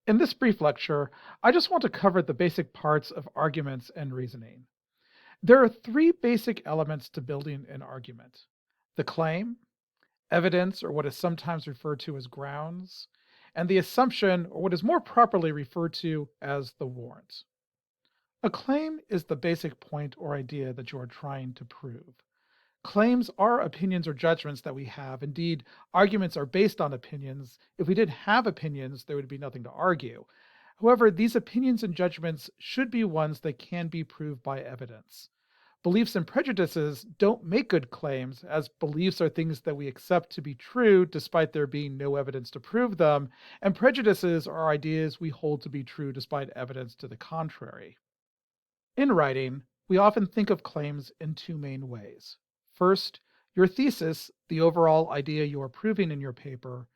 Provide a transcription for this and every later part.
In this brief lecture, I just want to cover the basic parts of arguments and reasoning. There are three basic elements to building an argument: the claim, evidence, or what is sometimes referred to as grounds, and the assumption, or what is more properly referred to as the warrant. A claim is the basic point or idea that you are trying to prove. Claims are opinions or judgments that we have. Indeed, arguments are based on opinions. If we didn't have opinions, there would be nothing to argue. However, these opinions and judgments should be ones that can be proved by evidence. Beliefs and prejudices don't make good claims, as beliefs are things that we accept to be true despite there being no evidence to prove them, and prejudices are ideas we hold to be true despite evidence to the contrary. In writing, we often think of claims in two main ways. First, your thesis, the overall idea you are proving in your paper,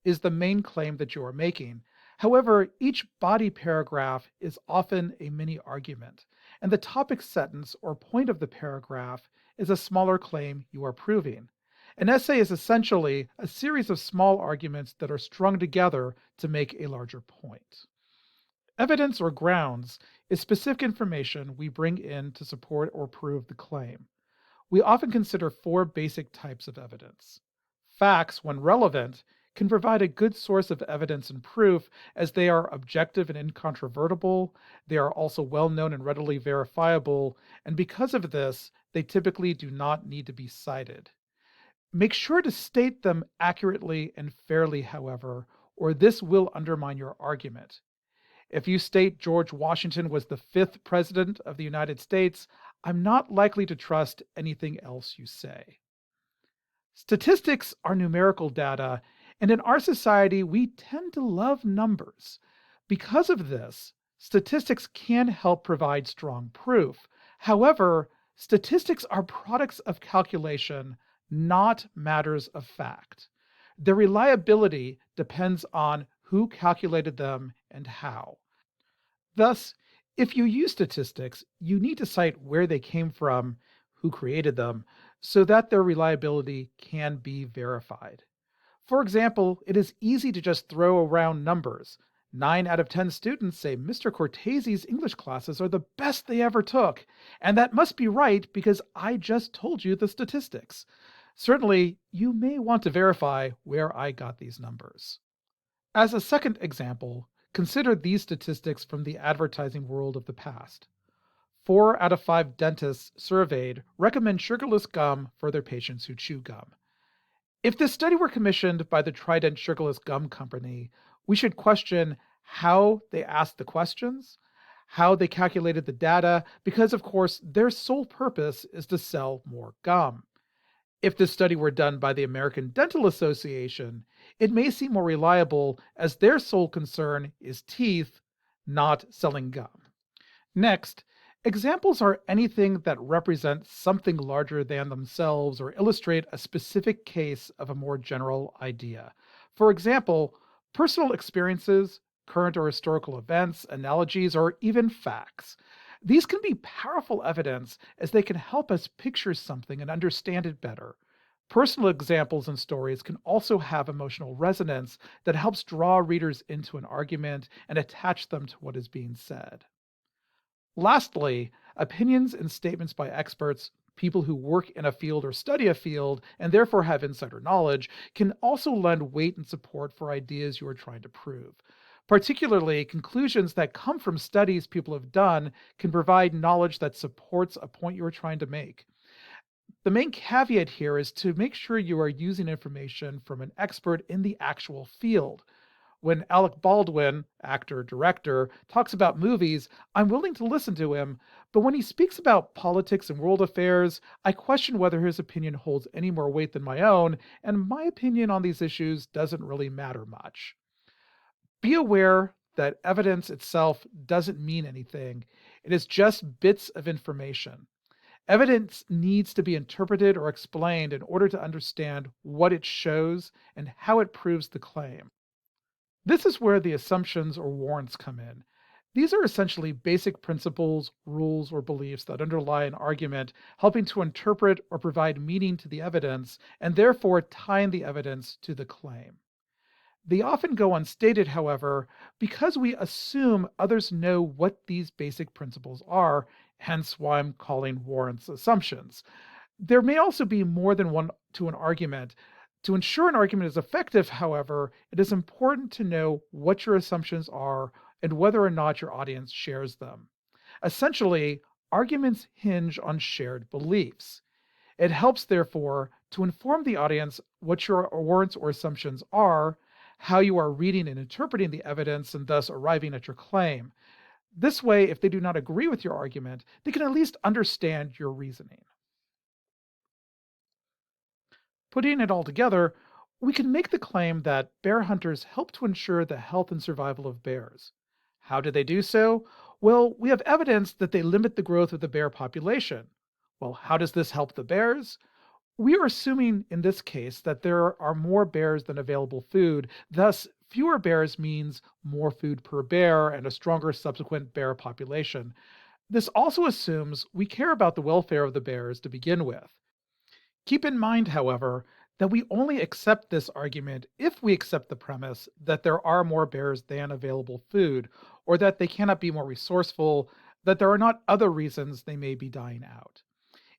is the main claim that you are making. However, each body paragraph is often a mini argument, and the topic sentence or point of the paragraph is a smaller claim you are proving. An essay is essentially a series of small arguments that are strung together to make a larger point. Evidence or grounds is specific information we bring in to support or prove the claim. We often consider four basic types of evidence. Facts, when relevant, can provide a good source of evidence and proof as they are objective and incontrovertible. They are also well known and readily verifiable, and because of this, they typically do not need to be cited. Make sure to state them accurately and fairly, however, or this will undermine your argument. If you state George Washington was the fifth president of the United States, I'm not likely to trust anything else you say. Statistics are numerical data, and in our society, we tend to love numbers. Because of this, statistics can help provide strong proof. However, statistics are products of calculation, not matters of fact. Their reliability depends on who calculated them and how. Thus, if you use statistics, you need to cite where they came from, who created them, so that their reliability can be verified. For example, it is easy to just throw around numbers. 9 out of 10 students say Mr. Cortese's English classes are the best they ever took, and that must be right because I just told you the statistics. Certainly, you may want to verify where I got these numbers. As a second example, consider these statistics from the advertising world of the past. 4 out of 5 dentists surveyed recommend sugarless gum for their patients who chew gum. If this study were commissioned by the Trident Sugarless Gum Company, we should question how they asked the questions, how they calculated the data, because of course their sole purpose is to sell more gum. If this study were done by the American Dental Association, it may seem more reliable as their sole concern is teeth, not selling gum. Next, examples are anything that represent something larger than themselves or illustrate a specific case of a more general idea. For example, personal experiences, current or historical events, analogies, or even facts. These can be powerful evidence as they can help us picture something and understand it better. Personal examples and stories can also have emotional resonance that helps draw readers into an argument and attach them to what is being said. Lastly, opinions and statements by experts, people who work in a field or study a field and therefore have insider knowledge, can also lend weight and support for ideas you are trying to prove. Particularly, conclusions that come from studies people have done can provide knowledge that supports a point you are trying to make. The main caveat here is to make sure you are using information from an expert in the actual field. When Alec Baldwin, actor, director, talks about movies, I'm willing to listen to him, but when he speaks about politics and world affairs, I question whether his opinion holds any more weight than my own, and my opinion on these issues doesn't really matter much. Be aware that evidence itself doesn't mean anything. It is just bits of information. Evidence needs to be interpreted or explained in order to understand what it shows and how it proves the claim. This is where the assumptions or warrants come in. These are essentially basic principles, rules, or beliefs that underlie an argument, helping to interpret or provide meaning to the evidence, and therefore tying the evidence to the claim. They often go unstated, however, because we assume others know what these basic principles are, hence why I'm calling warrants assumptions. There may also be more than one to an argument. To ensure an argument is effective, however, it is important to know what your assumptions are and whether or not your audience shares them. Essentially, arguments hinge on shared beliefs. It helps, therefore, to inform the audience what your warrants or assumptions are, how you are reading and interpreting the evidence, and thus arriving at your claim. This way, if they do not agree with your argument, they can at least understand your reasoning. Putting it all together, we can make the claim that bear hunters help to ensure the health and survival of bears. How do they do so? Well, we have evidence that they limit the growth of the bear population. Well, how does this help the bears? We are assuming in this case that there are more bears than available food, thus, fewer bears means more food per bear and a stronger subsequent bear population. This also assumes we care about the welfare of the bears to begin with. Keep in mind, however, that we only accept this argument if we accept the premise that there are more bears than available food, or that they cannot be more resourceful, that there are not other reasons they may be dying out.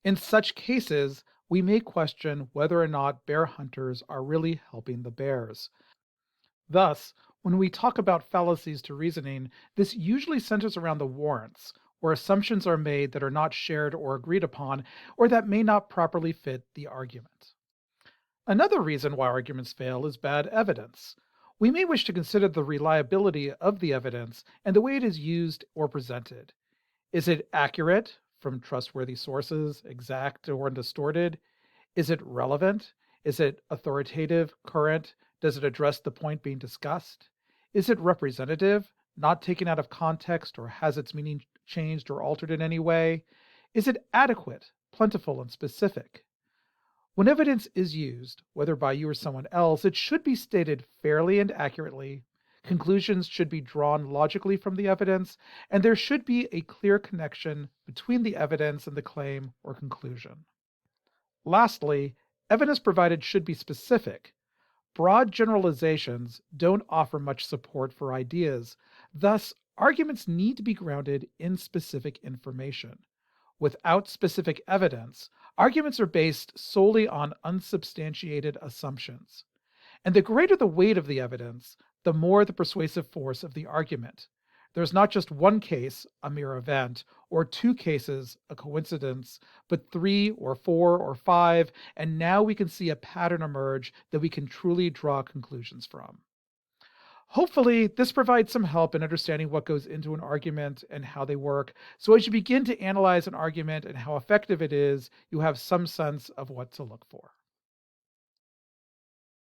In such cases, we may question whether or not bear hunters are really helping the bears. Thus, when we talk about fallacies to reasoning, this usually centers around the warrants, where assumptions are made that are not shared or agreed upon, or that may not properly fit the argument. Another reason why arguments fail is bad evidence. We may wish to consider the reliability of the evidence and the way it is used or presented. Is it accurate from trustworthy sources, exact or undistorted? Is it relevant? Is it authoritative, current? Does it address the point being discussed? Is it representative, not taken out of context or has its meaning changed or altered in any way? Is it adequate, plentiful, and specific? When evidence is used, whether by you or someone else, it should be stated fairly and accurately. Conclusions should be drawn logically from the evidence, and there should be a clear connection between the evidence and the claim or conclusion. Lastly, evidence provided should be specific. Broad generalizations don't offer much support for ideas. Thus, arguments need to be grounded in specific information. Without specific evidence, arguments are based solely on unsubstantiated assumptions. And the greater the weight of the evidence, the more the persuasive force of the argument. There's not just one case, a mere event, or two cases, a coincidence, but three or four or five, and now we can see a pattern emerge that we can truly draw conclusions from. Hopefully, this provides some help in understanding what goes into an argument and how they work. So, as you begin to analyze an argument and how effective it is, you have some sense of what to look for.